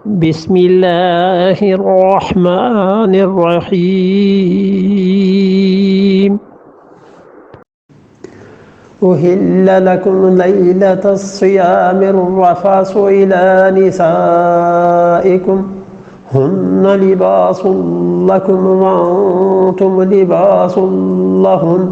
بسم اللہ الرحمن الرحیم أحل لكم ليلة الصيام الرفث إلى نسائكم هن لباس لكم وأنتم لباس لهن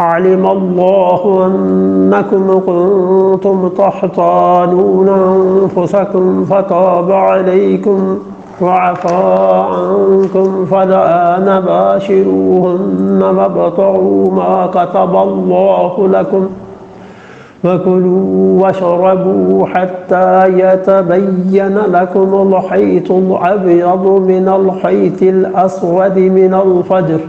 علم الله أنكم كنتم تختانون أنفسكم فتاب عليكم وعفى عنكم فالآن باشروهن وابتغوا ما كتب الله لكم وكلوا واشربوا حتى يتبين لكم الخيط الأبيض من الخيط الأسود من الفجر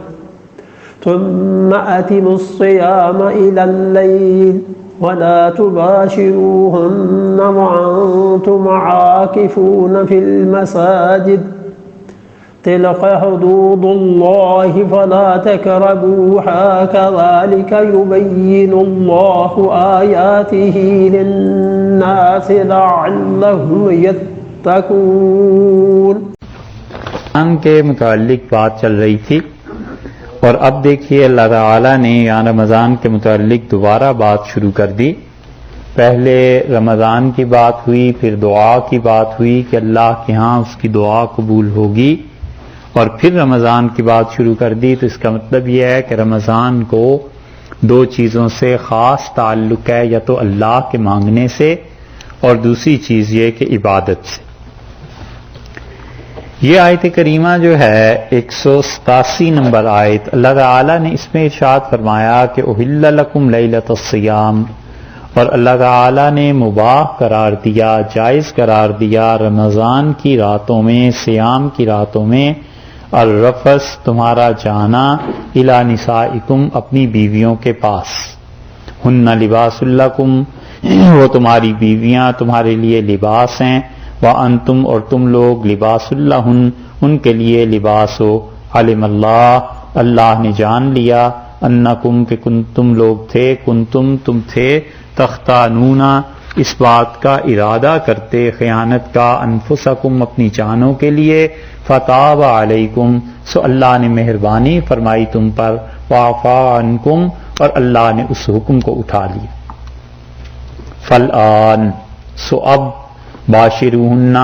ثم أتموا الصيام إلى الليل ولا تباشروهن وأنتم عاكفون في المساجد تلك حدود الله فلا تقربوها كذلك يبين الله آياته للناس لعلهم يتقون. کے متعلق بات چل رہی تھی اور اب دیکھیے اللہ تعالیٰ نے یہاں رمضان کے متعلق دوبارہ بات شروع کر دی. پہلے رمضان کی بات ہوئی، پھر دعا کی بات ہوئی کہ اللہ کے ہاں اس کی دعا قبول ہوگی، اور پھر رمضان کی بات شروع کر دی. تو اس کا مطلب یہ ہے کہ رمضان کو دو چیزوں سے خاص تعلق ہے، یا تو اللہ کے مانگنے سے اور دوسری چیز یہ کہ عبادت سے. یہ آیت کریمہ جو ہے 187 نمبر آیت، اللہ تعالیٰ نے اس میں ارشاد فرمایا کہ احل لکم لیلۃ الصیام، اور اللہ تعالیٰ نے مباح قرار دیا، جائز قرار دیا رمضان کی راتوں میں، صیام کی راتوں میں، الرفث تمہارا جانا، الی نسائکم اپنی بیویوں کے پاس، ہن لباس لکم وہ تمہاری بیویاں تمہارے لیے لباس ہیں، وانتم اور تم لوگ لباس لہن ان کے لیے لباس ہو. علم اللہ اللہ نے جان لیا، انکم کہ تم لوگ تھے، تم تھے تختانون اس بات کا ارادہ کرتے، خیانت کا، انفسکم اپنی جانوں کے لیے، فتاب علیکم سو اللہ نے مہربانی فرمائی تم پر، وعفا عنکم اور اللہ نے اس حکم کو اٹھا لیا. فالآن سو اب باشروہن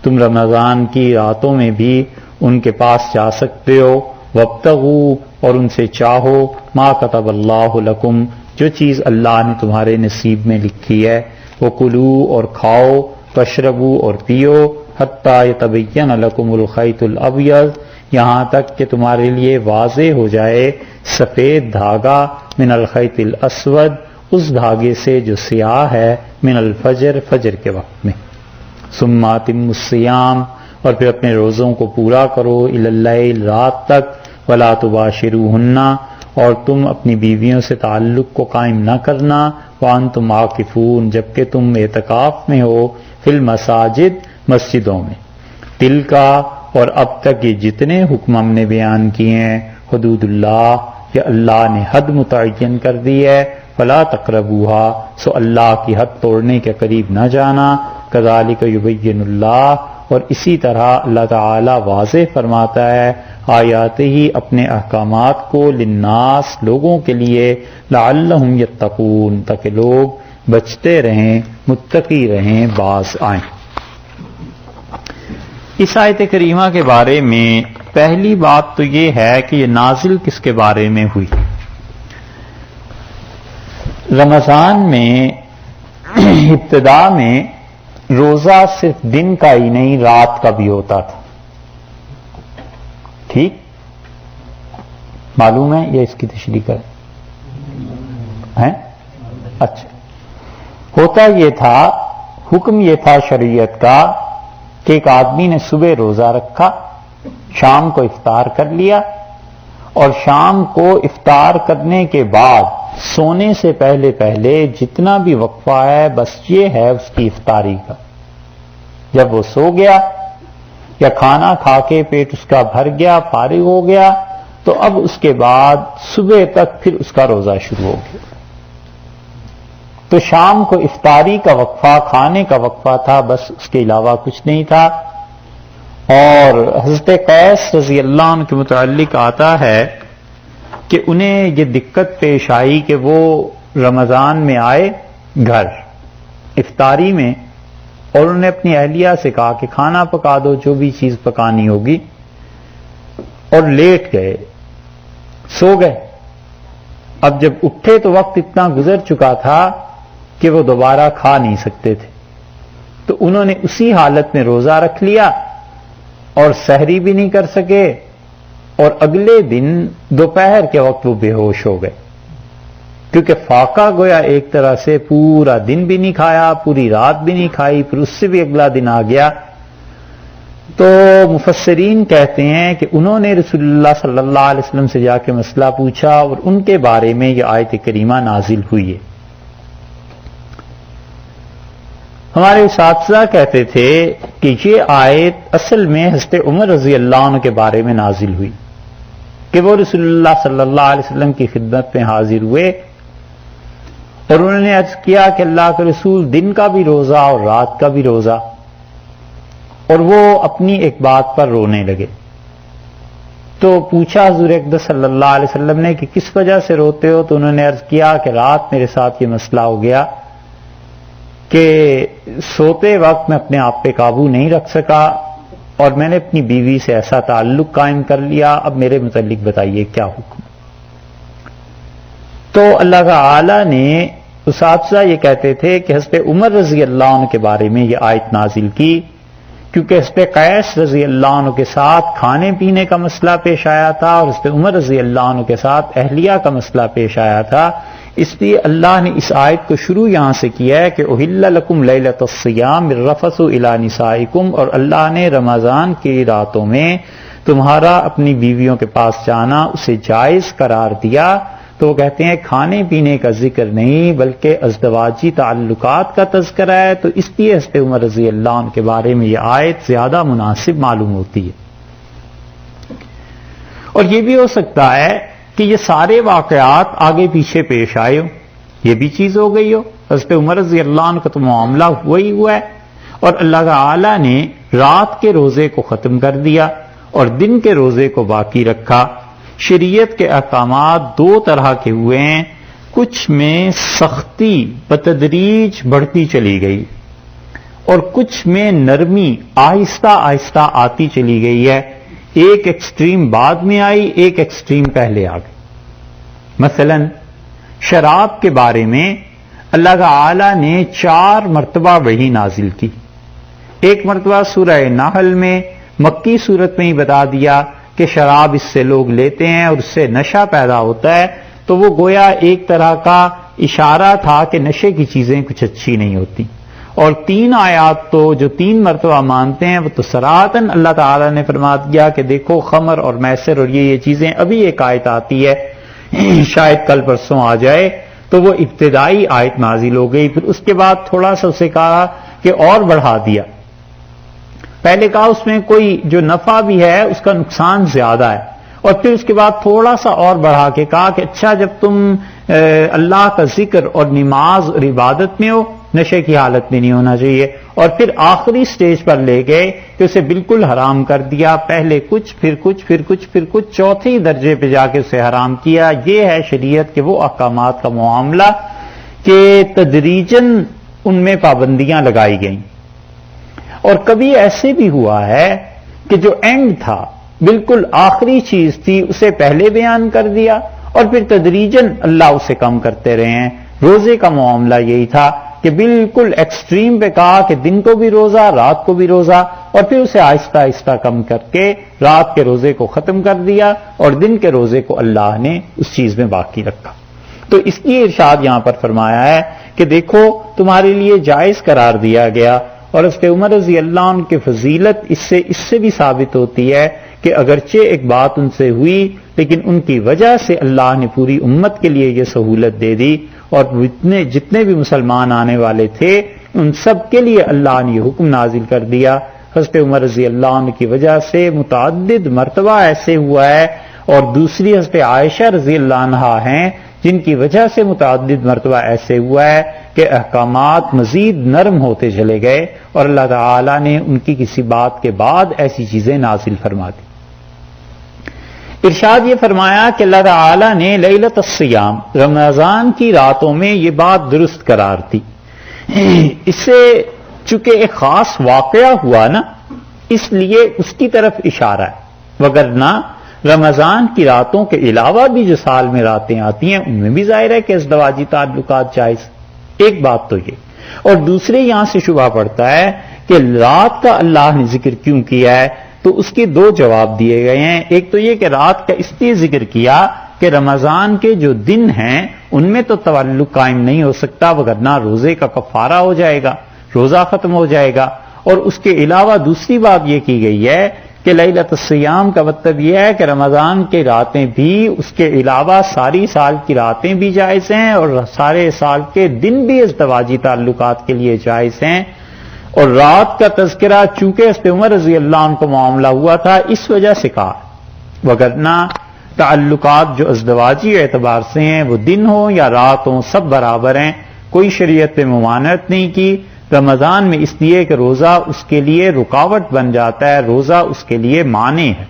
تم رمضان کی راتوں میں بھی ان کے پاس جا سکتے ہو، وابتغوا اور ان سے چاہو، ما کتب اللہ لکم جو چیز اللہ نے تمہارے نصیب میں لکھی ہے، وکلوا اور کھاؤ، واشربوا اور پیو، حتی یتبین لکم الخیط الابیض یہاں تک کہ تمہارے لیے واضح ہو جائے سفید دھاگا، من الخیط الاسود اس دھاگے سے جو سیاہ ہے، من الفجر فجر کے وقت میں. ثم اتموا الصیام اور پھر اپنے روزوں کو پورا کرو، الی اللیل رات تک، ولا تباشروہن اور تم اپنی بیویوں سے تعلق کو قائم نہ کرنا، وانتم عاکفون جبکہ تم اعتکاف میں ہو، فی المساجد مسجدوں میں. تل کا اور اب تک یہ جتنے حکم ہم نے بیان کیے ہیں، حدود اللہ یا اللہ نے حد متعین کر دی ہے، فلا تقربوها سو اللہ کی حد توڑنے کے قریب نہ جانا، کذالک یبین اللہ اور اسی طرح اللہ تعالی واضح فرماتا ہے آیات ہی اپنے احکامات کو، للناس لوگوں کے لیے، لعلہم یتقون تاکہ لوگ بچتے رہیں، متقی رہیں، باز آئیں. اس آیت کریمہ کے بارے میں پہلی بات تو یہ ہے کہ یہ نازل کس کے بارے میں ہوئی. رمضان میں ابتدا میں روزہ صرف دن کا ہی نہیں رات کا بھی ہوتا تھا. ٹھیک معلوم ہے یہ اس کی تشریح کریں ہیں؟ اچھا ہوتا یہ تھا، حکم یہ تھا شریعت کا کہ ایک آدمی نے صبح روزہ رکھا، شام کو افطار کر لیا، اور شام کو افطار کرنے کے بعد سونے سے پہلے جتنا بھی وقفہ ہے بس یہ ہے اس کی افطاری کا. جب وہ سو گیا یا کھانا کھا کے پیٹ اس کا بھر گیا، فارغ ہو گیا، تو اب اس کے بعد صبح تک پھر اس کا روزہ شروع ہو گیا. تو شام کو افطاری کا وقفہ، کھانے کا وقفہ تھا، بس اس کے علاوہ کچھ نہیں تھا۔ اور حضرت قیس رضی اللہ عنہ کے متعلق آتا ہے کہ انہیں یہ دقت پیش آئی کہ وہ رمضان میں آئے گھر افطاری میں، اور انہوں نے اپنی اہلیہ سے کہا کہ کھانا پکا دو، جو بھی چیز پکانی ہوگی، اور لیٹ گئے، سو گئے۔ اب جب اٹھے تو وقت اتنا گزر چکا تھا کہ وہ دوبارہ کھا نہیں سکتے تھے، تو انہوں نے اسی حالت میں روزہ رکھ لیا اور سحری بھی نہیں کر سکے، اور اگلے دن دوپہر کے وقت وہ بے ہوش ہو گئے، کیونکہ فاقہ گویا ایک طرح سے پورا دن بھی نہیں کھایا، پوری رات بھی نہیں کھائی، پھر اس سے بھی اگلا دن آ گیا۔ تو مفسرین کہتے ہیں کہ انہوں نے رسول اللہ صلی اللہ علیہ وسلم سے جا کے مسئلہ پوچھا، اور ان کے بارے میں یہ آیت کریمہ نازل ہوئی ہے۔ ہمارے اساتذہ کہتے تھے کہ یہ آیت اصل میں حضرت عمر رضی اللہ عنہ کے بارے میں نازل ہوئی کہ وہ رسول اللہ صلی اللہ علیہ وسلم کی خدمت میں حاضر ہوئے، اور انہوں نے عرض کیا کہ اللہ کے رسول دن کا بھی روزہ اور رات کا بھی روزہ، اور وہ اپنی ایک بات پر رونے لگے۔ تو پوچھا حضور اقدس صلی اللہ علیہ وسلم نے کہ کس وجہ سے روتے ہو؟ تو انہوں نے عرض کیا کہ رات میرے ساتھ یہ مسئلہ ہو گیا کہ سوتے وقت میں اپنے آپ پہ قابو نہیں رکھ سکا، اور میں نے اپنی بیوی سے ایسا تعلق قائم کر لیا، اب میرے متعلق بتائیے کیا حکم۔ تو اللہ تعالی نے اساتذہ یہ کہتے تھے کہ حضرت عمر رضی اللہ عنہ کے بارے میں یہ آیت نازل کی، کیونکہ حضرت قیس رضی اللہ عنہ کے ساتھ کھانے پینے کا مسئلہ پیش آیا تھا، اور حضرت عمر رضی اللہ عنہ کے ساتھ اہلیہ کا مسئلہ پیش آیا تھا۔ اس لیے اللہ نے اس آیت کو شروع یہاں سے کیا ہے کہ احل لکم لیلۃ الصیام الرفث الی نسائکم، اور اللہ نے رمضان کی راتوں میں تمہارا اپنی بیویوں کے پاس جانا اسے جائز قرار دیا۔ تو وہ کہتے ہیں کھانے پینے کا ذکر نہیں بلکہ ازدواجی تعلقات کا تذکرہ ہے، تو اس لیے حضرت عمر رضی اللہ عنہ کے بارے میں یہ آیت زیادہ مناسب معلوم ہوتی ہے۔ اور یہ بھی ہو سکتا ہے کہ یہ سارے واقعات آگے پیچھے پیش آئے ہو، یہ بھی چیز ہو گئی ہو، حضرت عمر رضی اللہ عنہ کا تو معاملہ ہوا ہی ہوا ہے، اور اللہ تعالی نے رات کے روزے کو ختم کر دیا اور دن کے روزے کو باقی رکھا۔ شریعت کے احکامات دو طرح کے ہوئے ہیں، کچھ میں سختی بتدریج بڑھتی چلی گئی، اور کچھ میں نرمی آہستہ آہستہ آتی چلی گئی ہے، ایک ایکسٹریم بعد میں آئی، ایک ایکسٹریم پہلے آ گئی۔ مثلا شراب کے بارے میں اللہ تعالی نے 4 مرتبہ وحی نازل کی۔ ایک مرتبہ سورہ نحل میں مکی صورت میں ہی بتا دیا کہ شراب اس سے لوگ لیتے ہیں اور اس سے نشہ پیدا ہوتا ہے، تو وہ گویا ایک طرح کا اشارہ تھا کہ نشے کی چیزیں کچھ اچھی نہیں ہوتی۔ اور 3 آیات تو جو 3 مرتبہ مانتے ہیں وہ تو صراحتاً اللہ تعالی نے فرما دیا کہ دیکھو خمر اور میسر اور یہ چیزیں، ابھی ایک آیت آتی ہے شاید کل پرسوں آ جائے، تو وہ ابتدائی آیت نازل ہو گئی، پھر اس کے بعد تھوڑا سا اسے کہا کہ اور بڑھا دیا۔ پہلے کہا اس میں کوئی جو نفع بھی ہے اس کا نقصان زیادہ ہے، اور پھر اس کے بعد تھوڑا سا اور بڑھا کے کہا کہ اچھا جب تم اللہ کا ذکر اور نماز اور عبادت میں ہو، نشے کی حالت میں نہیں ہونا چاہیے، اور پھر آخری سٹیج پر لے گئے کہ اسے بالکل حرام کر دیا، پہلے کچھ پھر کچھ پھر کچھ پھر کچھ، چوتھے درجے پہ جا کے اسے حرام کیا۔ یہ ہے شریعت کے وہ احکامات کا معاملہ کہ تدریجاً ان میں پابندیاں لگائی گئیں۔ اور کبھی ایسے بھی ہوا ہے کہ جو اینڈ تھا، بالکل آخری چیز تھی، اسے پہلے بیان کر دیا، اور پھر تدریجاً اللہ اسے کم کرتے رہے ہیں۔ روزے کا معاملہ یہی تھا کہ بالکل ایکسٹریم پہ کہا کہ دن کو بھی روزہ، رات کو بھی روزہ، اور پھر اسے آہستہ آہستہ کم کر کے رات کے روزے کو ختم کر دیا، اور دن کے روزے کو اللہ نے اس چیز میں باقی رکھا۔ تو اس لیے ارشاد یہاں پر فرمایا ہے کہ دیکھو تمہارے لیے جائز قرار دیا گیا۔ اور حضرت عمر رضی اللہ عنہ کی فضیلت اس سے بھی ثابت ہوتی ہے کہ اگرچہ ایک بات ان سے ہوئی، لیکن ان کی وجہ سے اللہ نے پوری امت کے لیے یہ سہولت دے دی، اور جتنے بھی مسلمان آنے والے تھے ان سب کے لیے اللہ نے یہ حکم نازل کر دیا۔ حضرت عمر رضی اللہ عنہ کی وجہ سے متعدد مرتبہ ایسے ہوا ہے، اور دوسری حضرت عائشہ رضی اللہ عنہا ہیں جن کی وجہ سے متعدد مرتبہ ایسے ہوا ہے کہ احکامات مزید نرم ہوتے چلے گئے اور اللہ تعالی نے ان کی کسی بات کے بعد ایسی چیزیں نازل فرما دی۔ ارشاد یہ فرمایا کہ اللہ تعالی نے لیلۃ الصیام، رمضان کی راتوں میں یہ بات درست قرار دی۔ اس سے چونکہ ایک خاص واقعہ ہوا نا، اس لیے اس کی طرف اشارہ ہے، وگرنہ رمضان کی راتوں کے علاوہ بھی جو سال میں راتیں آتی ہیں ان میں بھی ظاہر ہے کہ ازدواجی تعلقات جائز۔ ایک بات تو یہ، اور دوسرے یہاں سے شبہ پڑتا ہے کہ رات کا اللہ نے ذکر کیوں کیا ہے، تو اس کے دو جواب دیے گئے ہیں۔ ایک تو یہ کہ رات کا اس لیے ذکر کیا کہ رمضان کے جو دن ہیں ان میں تو تعلق قائم نہیں ہو سکتا، وگرنہ روزے کا کفارہ ہو جائے گا، روزہ ختم ہو جائے گا۔ اور اس کے علاوہ دوسری بات یہ کی گئی ہے کہ لیلۃ الصیام کا مطلب یہ ہے کہ رمضان کی راتیں بھی، اس کے علاوہ ساری سال کی راتیں بھی جائز ہیں اور سارے سال کے دن بھی ازدواجی تعلقات کے لیے جائز ہیں۔ اور رات کا تذکرہ چونکہ حضرت عمر رضی اللہ عنہ کو معاملہ ہوا تھا اس وجہ سے کہا، وگرنہ تعلقات جو ازدواجی اعتبار سے ہیں وہ دن ہوں یا رات ہوں سب برابر ہیں، کوئی شریعت پہ ممانعت نہیں کی۔ رمضان میں اس لیے کہ روزہ اس کے لیے رکاوٹ بن جاتا ہے، روزہ اس کے لیے مانع ہے۔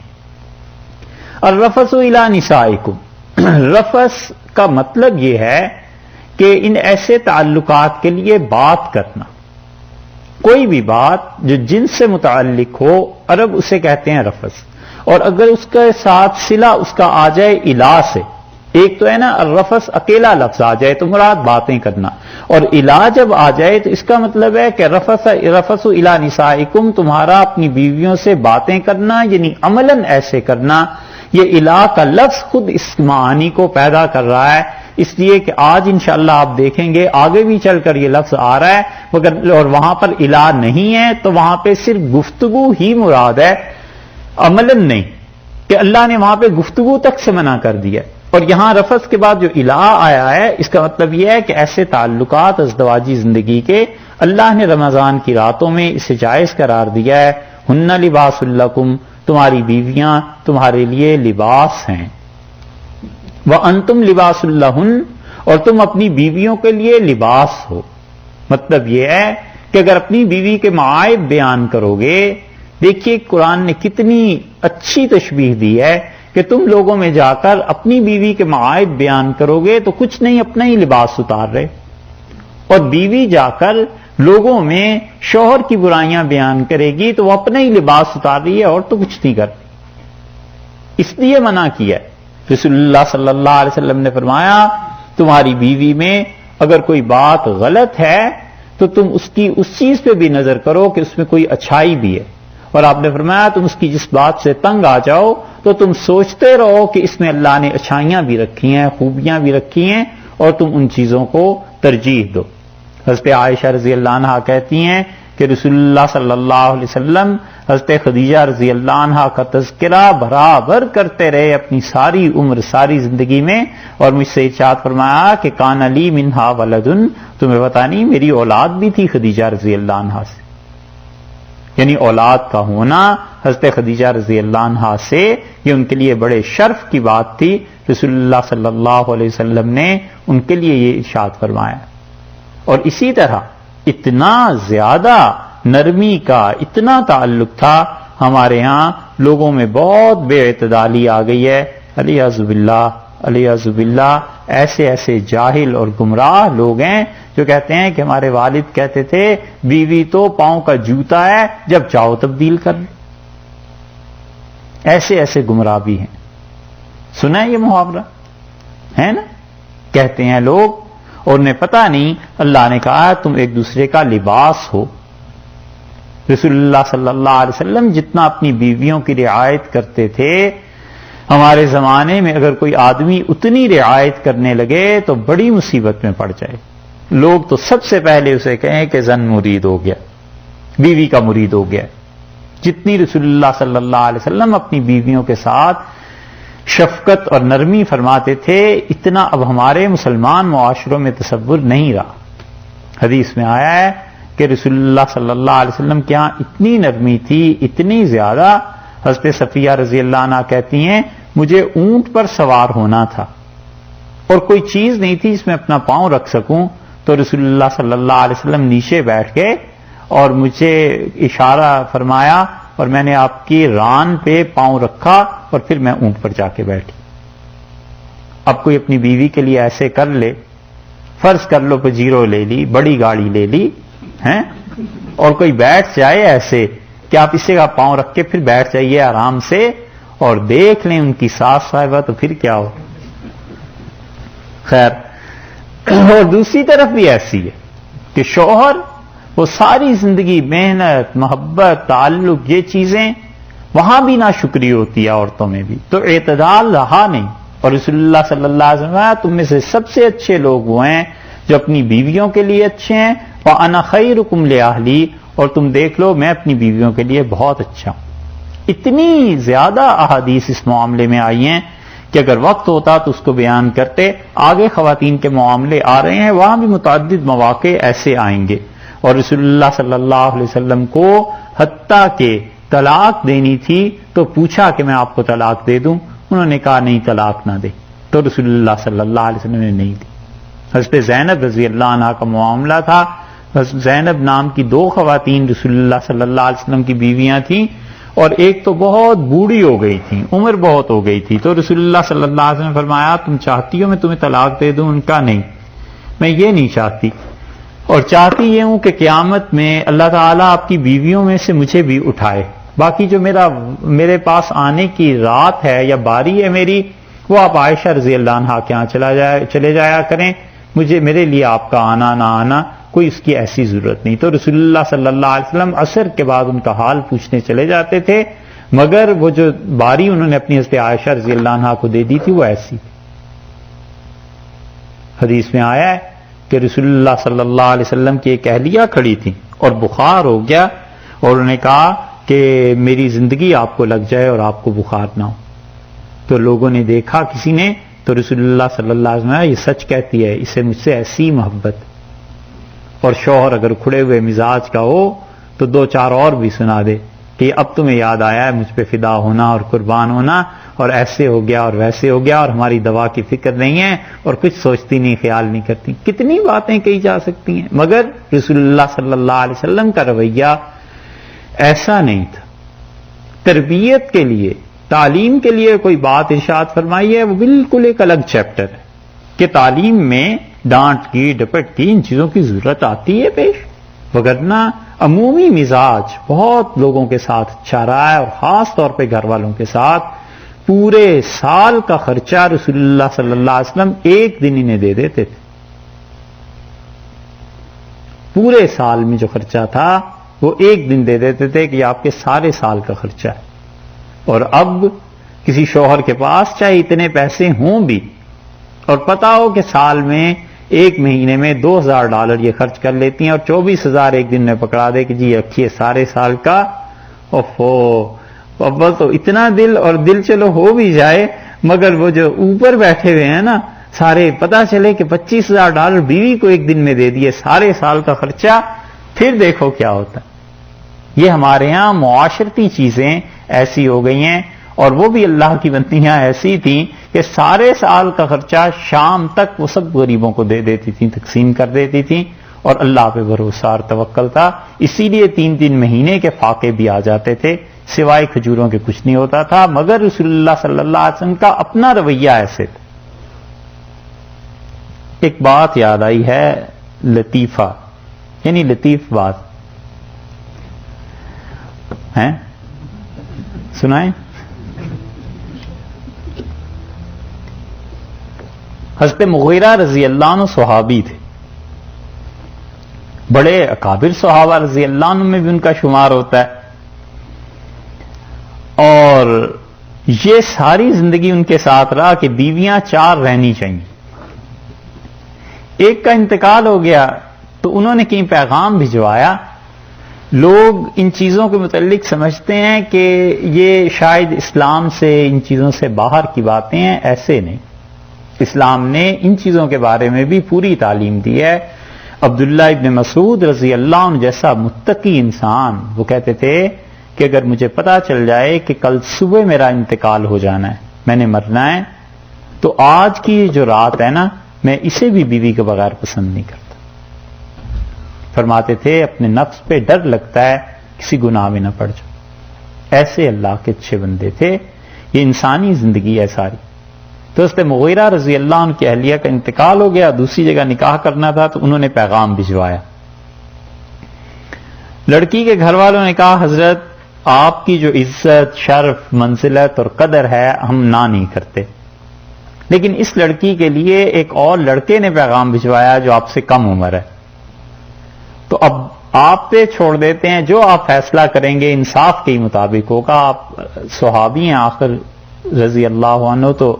الرفث الی نسائکم، رفث کا مطلب یہ ہے کہ ان ایسے تعلقات کے لیے بات کرنا، کوئی بھی بات جو جن سے متعلق ہو، عرب اسے کہتے ہیں رفث، اور اگر اس کے ساتھ صلہ اس کا آ جائے الہ سے، ایک تو ہے نا الرفث اکیلا لفظ آ جائے تو مراد باتیں کرنا، اور الہ جب آ جائے تو اس کا مطلب ہے کہ رفث الی نسائکم، تمہارا اپنی بیویوں سے باتیں کرنا، یعنی عملاً ایسے کرنا۔ یہ الہ کا لفظ خود اس معانی کو پیدا کر رہا ہے، اس لیے کہ آج انشاءاللہ آپ دیکھیں گے آگے بھی چل کر یہ لفظ آ رہا ہے، مگر اور وہاں پر الہ نہیں ہے تو وہاں پہ صرف گفتگو ہی مراد ہے، عملاً نہیں، کہ اللہ نے وہاں پہ گفتگو تک سے منع کر دیا۔ اور یہاں رفث کے بعد جو الہ آیا ہے اس کا مطلب یہ ہے کہ ایسے تعلقات ازدواجی زندگی کے اللہ نے رمضان کی راتوں میں اسے جائز قرار دیا ہے۔ ہن لباس لکم، تمہاری بیویاں تمہارے لیے لباس ہیں، وانتم لباس لہن، اور تم اپنی بیویوں کے لیے لباس ہو۔ مطلب یہ ہے کہ اگر اپنی بیوی کے معائب بیان کرو گے، دیکھیے قرآن نے کتنی اچھی تشبیہ دی ہے کہ تم لوگوں میں جا کر اپنی بیوی کے معائب بیان کرو گے تو کچھ نہیں اپنا ہی لباس اتار رہے، اور بیوی جا کر لوگوں میں شوہر کی برائیاں بیان کرے گی تو وہ اپنا ہی لباس اتار رہی ہے اور تو کچھ نہیں کرتی۔ اس لیے منع کیا ہے۔ رسول اللہ صلی اللہ علیہ وسلم نے فرمایا تمہاری بیوی میں اگر کوئی بات غلط ہے تو تم اس کی اس چیز پہ بھی نظر کرو کہ اس میں کوئی اچھائی بھی ہے، اور آپ نے فرمایا تم اس کی جس بات سے تنگ آ جاؤ تو تم سوچتے رہو کہ اس میں اللہ نے اچھائیاں بھی رکھی ہیں، خوبیاں بھی رکھی ہیں، اور تم ان چیزوں کو ترجیح دو۔ حضرت عائشہ رضی اللہ عنہا کہتی ہیں کہ رسول اللہ صلی اللہ علیہ وسلم حضرت خدیجہ رضی اللہ عنہا کا تذکرہ برابر کرتے رہے اپنی ساری عمر، ساری زندگی میں، اور مجھ سے ارشاد فرمایا کہ کان لی منہا ولدن، تمہیں پتہ نہیں میری اولاد بھی تھی خدیجہ رضی اللہ عنہا سے، یعنی اولاد کا ہونا حضرت خدیجہ رضی اللہ عنہا سے یہ ان کے لیے بڑے شرف کی بات تھی۔ رسول اللہ صلی اللہ علیہ وسلم نے ان کے لیے یہ ارشاد فرمایا، اور اسی طرح اتنا زیادہ نرمی کا اتنا تعلق تھا، ہمارے ہاں لوگوں میں بہت بے اعتدالی آ گئی ہے، علیہ باللہ علیہ باللہ، ایسے ایسے جاہل اور گمراہ لوگ ہیں جو کہتے ہیں کہ ہمارے والد کہتے تھے بیوی تو پاؤں کا جوتا ہے جب چاہو تبدیل کر لیں۔ ایسے ایسے گمراہ بھی ہیں، سنا ہے یہ محاورہ ہے نا، کہتے ہیں لوگ، اور انہیں پتہ نہیں اللہ نے کہا تم ایک دوسرے کا لباس ہو۔ رسول اللہ صلی اللہ علیہ وسلم جتنا اپنی بیویوں کی رعایت کرتے تھے، ہمارے زمانے میں اگر کوئی آدمی اتنی رعایت کرنے لگے تو بڑی مصیبت میں پڑ جائے۔ لوگ تو سب سے پہلے اسے کہیں کہ زن مرید ہو گیا، بیوی کا مرید ہو گیا۔ جتنی رسول اللہ صلی اللہ علیہ وسلم اپنی بیویوں کے ساتھ شفقت اور نرمی فرماتے تھے، اتنا اب ہمارے مسلمان معاشروں میں تصور نہیں رہا۔ حدیث میں آیا ہے کہ رسول اللہ صلی اللہ علیہ وسلم کے ہاں اتنی نرمی تھی، اتنی زیادہ، حضرت صفیہ رضی اللہ عنہا کہتی ہیں مجھے اونٹ پر سوار ہونا تھا اور کوئی چیز نہیں تھی جس میں اپنا پاؤں رکھ سکوں، تو رسول اللہ صلی اللہ علیہ وسلم نیچے بیٹھ گئے اور مجھے اشارہ فرمایا اور میں نے آپ کی ران پہ پاؤں رکھا اور پھر میں اونٹ پر جا کے بیٹھی. اب کوئی اپنی بیوی کے لیے ایسے کر لے، فرض کر لو پجیرو لے لی، بڑی گاڑی لے لی ہیں، اور کوئی بیٹھ جائے ایسے کہ آپ اسے کا پاؤں رکھ کے پھر بیٹھ جائیے آرام سے اور دیکھ لیں ان کی ساس صاحبہ، تو پھر کیا ہو. خیر، اور دوسری طرف بھی ایسی ہے کہ شوہر وہ ساری زندگی محنت، محبت، تعلق، یہ چیزیں وہاں بھی ناشکری ہوتی ہے عورتوں میں بھی، تو اعتدال رہا نہیں. اور رسول اللہ صلی اللہ علیہ وسلم تم میں سے سب سے اچھے لوگ وہ ہیں جو اپنی بیویوں کے لیے اچھے ہیں. وَأَنَا خَيْرُكُمْ لِأَهْلِي، اور تم دیکھ لو میں اپنی بیویوں کے لیے بہت اچھا ہوں. اتنی زیادہ احادیث اس معاملے میں آئی ہیں کہ اگر وقت ہوتا تو اس کو بیان کرتے. آگے خواتین کے معاملے آ رہے ہیں، وہاں بھی متعدد مواقع ایسے آئیں گے. اور رسول اللہ صلی اللہ علیہ وسلم کو حتیٰ کہ طلاق دینی تھی تو پوچھا کہ میں آپ کو طلاق دے دوں، انہوں نے کہا نہیں طلاق نہ دے، تو رسول اللہ صلی اللہ علیہ وسلم نے نہیں دی. حضرت زینب رضی اللہ عنہا کا معاملہ تھا. زینب نام کی 2 خواتین رسول اللہ صلی اللہ علیہ وسلم کی بیویاں تھیں، اور ایک تو بہت بوڑھی ہو گئی تھی، عمر بہت ہو گئی تھی. تو رسول اللہ صلی اللہ علیہ وسلم نے فرمایا تم چاہتی ہو میں تمہیں طلاق دے دوں؟ ان کا نہیں، میں یہ نہیں چاہتی، اور چاہتی یہ ہوں کہ قیامت میں اللہ تعالیٰ آپ کی بیویوں میں سے مجھے بھی اٹھائے. باقی جو میرے پاس آنے کی رات ہے یا باری ہے میری، وہ آپ عائشہ رضی اللہ عنہا کے یہاں چلے جایا کریں، میرے لیے آپ کا آنا نہ آنا کوئی اس کی ایسی ضرورت نہیں. تو رسول اللہ صلی اللہ علیہ وسلم عصر کے بعد ان کا حال پوچھنے چلے جاتے تھے، مگر وہ جو باری انہوں نے اپنی حضرت عائشہ رضی اللہ عنہا کو دے دی تھی وہ ایسی. حدیث میں آیا ہے کہ رسول اللہ صلی اللہ علیہ وسلم کی ایک اہلیہ کھڑی تھی اور بخار ہو گیا، اور انہوں نے کہا کہ میری زندگی آپ کو لگ جائے اور آپ کو بخار نہ ہو. تو لوگوں نے دیکھا کسی نے، تو رسول اللہ صلی اللہ علیہ وسلم یہ سچ کہتی ہے، اسے مجھ سے ایسی محبت. اور شوہر اگر کھڑے ہوئے مزاج کا ہو تو 2-4 اور بھی سنا دے کہ اب تمہیں یاد آیا ہے مجھ پہ فدا ہونا اور قربان ہونا، اور ایسے ہو گیا اور ویسے ہو گیا، اور ہماری دوا کی فکر نہیں ہے اور کچھ سوچتی نہیں، خیال نہیں کرتی. کتنی باتیں کہی جا سکتی ہیں، مگر رسول اللہ صلی اللہ علیہ وسلم کا رویہ ایسا نہیں تھا. تربیت کے لیے، تعلیم کے لیے کوئی بات ارشاد فرمائی ہے، وہ بالکل ایک الگ چیپٹر ہے کہ تعلیم میں ڈانٹ کی، ڈپٹ کی، ان چیزوں کی ضرورت آتی ہے پیش، وگرنہ عمومی مزاج بہت لوگوں کے ساتھ اچھا رہا ہے، اور خاص طور پہ گھر والوں کے ساتھ. پورے سال کا خرچہ رسول اللہ صلی اللہ علیہ وسلم ایک دن انہیں دے دیتے تھے. پورے سال میں جو خرچہ تھا وہ ایک دن دے دیتے تھے کہ یہ آپ کے سارے سال کا خرچہ ہے. اور اب کسی شوہر کے پاس چاہے اتنے پیسے ہوں بھی اور پتا ہو کہ سال میں ایک مہینے میں $2000 یہ خرچ کر لیتی ہیں، اور 24,000 ایک دن میں پکڑا دے کہ جی رکھیے سارے سال کا. اوفو، اب تو اتنا دل چلو ہو بھی جائے، مگر وہ جو اوپر بیٹھے ہوئے ہیں نا سارے، پتا چلے کہ $25,000 بیوی کو ایک دن میں دے دیے سارے سال کا خرچہ، پھر دیکھو کیا ہوتا. یہ ہمارے ہاں معاشرتی چیزیں ایسی ہو گئی ہیں، اور وہ بھی اللہ کی بندیاں ایسی تھیں کہ سارے سال کا خرچہ شام تک وہ سب غریبوں کو دے دیتی تھیں، تقسیم کر دیتی تھیں، اور اللہ پہ بھروسہ اور توکل تھا. اسی لیے 3 مہینے کے فاقے بھی آ جاتے تھے، سوائے کھجوروں کے کچھ نہیں ہوتا تھا. مگر رسول اللہ صلی اللہ علیہ وسلم کا اپنا رویہ ایسے تھا. ایک بات یاد آئی ہے لطیفہ، یعنی لطیف بات ہے، سنائیں. حضرت مغیرہ رضی اللہ عنہ صحابی تھے، بڑے اکابر صحابہ رضی اللہ عنہ میں بھی ان کا شمار ہوتا ہے، اور یہ ساری زندگی ان کے ساتھ رہا کہ بیویاں 4 رہنی چاہیے. ایک کا انتقال ہو گیا تو انہوں نے کہیں پیغام بھجوایا. لوگ ان چیزوں کے متعلق سمجھتے ہیں کہ یہ شاید اسلام سے، ان چیزوں سے باہر کی باتیں ہیں. ایسے نہیں، اسلام نے ان چیزوں کے بارے میں بھی پوری تعلیم دی ہے. عبداللہ ابن مسعود رضی اللہ عنہ جیسا متقی انسان، وہ کہتے تھے کہ اگر مجھے پتا چل جائے کہ کل صبح میرا انتقال ہو جانا ہے، میں نے مرنا ہے، تو آج کی جو رات ہے نا، میں اسے بھی بیوی کے بغیر پسند نہیں کرتا. فرماتے تھے اپنے نفس پہ ڈر لگتا ہے کسی گناہ میں نہ پڑ جاؤ. ایسے اللہ کے اچھے بندے تھے. یہ انسانی زندگی ہے ساری. تو حضرت مغیرہ رضی اللہ عنہ کی اہلیہ کا انتقال ہو گیا, دوسری جگہ نکاح کرنا تھا, تو انہوں نے پیغام بھجوایا. لڑکی کے گھر والوں نے کہا حضرت آپ کی جو عزت, شرف, منزلت اور قدر ہے ہم نہ نہیں کرتے, لیکن اس لڑکی کے لیے ایک اور لڑکے نے پیغام بھجوایا جو آپ سے کم عمر ہے, تو اب آپ پہ چھوڑ دیتے ہیں, جو آپ فیصلہ کریں گے انصاف کے ہی مطابق ہوگا. آپ صحابی ہیں آخر رضی اللہ عنہ, تو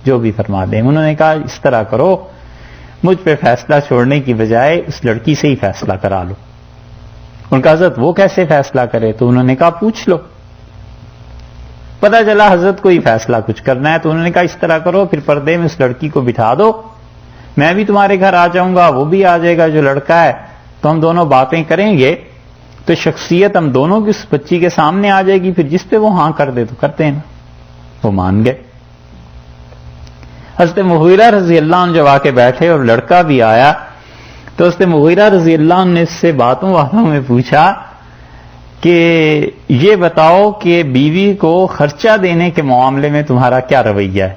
جو بھی فرما دیں. انہوں نے کہا اس طرح کرو, مجھ پہ فیصلہ چھوڑنے کی بجائے اس لڑکی سے ہی فیصلہ کرا لو. ان کا حضرت وہ کیسے فیصلہ کرے؟ تو انہوں نے کہا پوچھ لو. پتہ چلا حضرت کو ہی فیصلہ کچھ کرنا ہے, تو انہوں نے کہا اس طرح کرو پھر پردے میں اس لڑکی کو بٹھا دو, میں بھی تمہارے گھر آ جاؤں گا, وہ بھی آ جائے گا جو لڑکا ہے, تو ہم دونوں باتیں کریں گے, تو شخصیت ہم دونوں کی اس بچی کے سامنے آ جائے گی, پھر جس پہ وہ ہاں کر دے تو کرتے ہیں نا. وہ مان گئے. حضرت مغیرہ رضی اللہ عنہ جب آ کے بیٹھے اور لڑکا بھی آیا, تو حضرت مغیرہ رضی اللہ عنہ نے اس سے باتوں میں پوچھا کہ یہ بتاؤ کہ بیوی کو خرچہ دینے کے معاملے میں تمہارا کیا رویہ ہے؟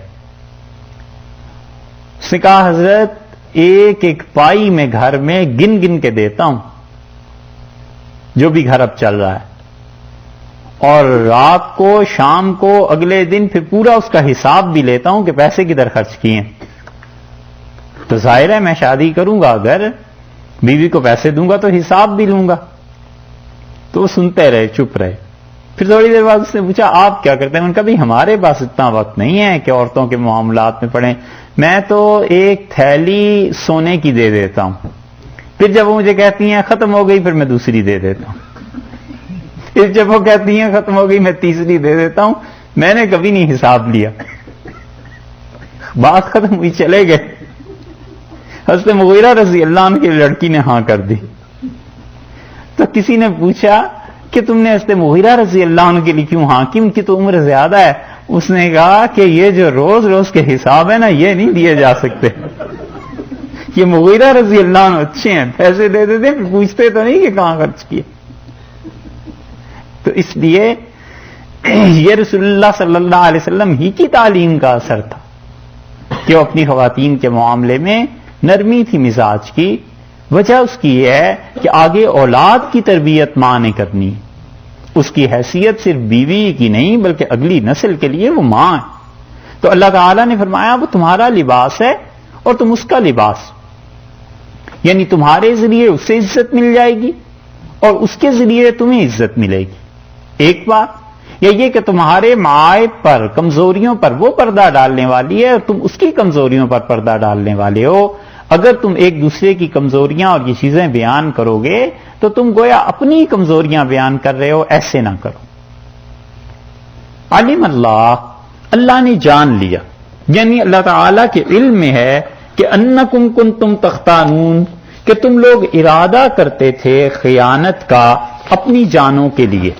اس نے کہا حضرت ایک ایک پائی میں گھر میں گن گن کے دیتا ہوں جو بھی گھر اب چل رہا ہے, اور رات کو شام کو اگلے دن پھر پورا اس کا حساب بھی لیتا ہوں کہ پیسے کدھر خرچ کیے. تو ظاہر ہے میں شادی کروں گا, اگر بیوی کو پیسے دوں گا تو حساب بھی لوں گا. تو وہ سنتے رہے, چپ رہے. پھر تھوڑی دیر بعد اس نے پوچھا آپ کیا کرتے ہیں؟ ان کا بھی ہمارے پاس اتنا وقت نہیں ہے کہ عورتوں کے معاملات میں پڑیں, میں تو ایک تھیلی سونے کی دے دیتا ہوں, پھر جب وہ مجھے کہتی ہیں ختم ہو گئی پھر میں دوسری دے دیتا ہوں, پھر جب وہ کہتی ہیں ختم ہو گئی میں تیسری دے دیتا ہوں. میں نے کبھی نہیں حساب لیا. بات ختم ہوئی, چلے گئے. حضرت مغیرہ رضی اللہ عنہ کی لڑکی نے ہاں کر دی. تو کسی نے پوچھا کہ تم نے حضرت مغیرہ رضی اللہ عنہ کے لیے کیوں ہاں کی, ان کی تو عمر زیادہ ہے. اس نے کہا کہ یہ جو روز روز کے حساب ہے نا, یہ نہیں دیے جا سکتے. یہ مغیرہ رضی اللہ عنہ اچھے ہیں, پیسے دے دیتے, پوچھتے تو نہیں کہ کہاں خرچ کیے. تو اس لیے یہ رسول اللہ صلی اللہ علیہ وسلم ہی کی تعلیم کا اثر تھا کہ وہ اپنی خواتین کے معاملے میں نرمی تھی مزاج کی. وجہ اس کی یہ ہے کہ آگے اولاد کی تربیت ماں نے کرنی, اس کی حیثیت صرف بیوی کی نہیں بلکہ اگلی نسل کے لیے وہ ماں ہے. تو اللہ تعالیٰ نے فرمایا وہ تمہارا لباس ہے اور تم اس کا لباس, یعنی تمہارے ذریعے اسے عزت مل جائے گی اور اس کے ذریعے تمہیں عزت ملے گی. ایک بات یہ کہ تمہارے معائب پر, کمزوریوں پر وہ پردہ ڈالنے والی ہے اور تم اس کی کمزوریوں پر پردہ ڈالنے والے ہو. اگر تم ایک دوسرے کی کمزوریاں اور یہ چیزیں بیان کرو گے تو تم گویا اپنی کمزوریاں بیان کر رہے ہو, ایسے نہ کرو. علم اللہ, اللہ نے جان لیا, یعنی اللہ تعالی کے علم میں ہے کہ انکم کنتم تختانون, کہ تم لوگ ارادہ کرتے تھے خیانت کا اپنی جانوں کے لیے.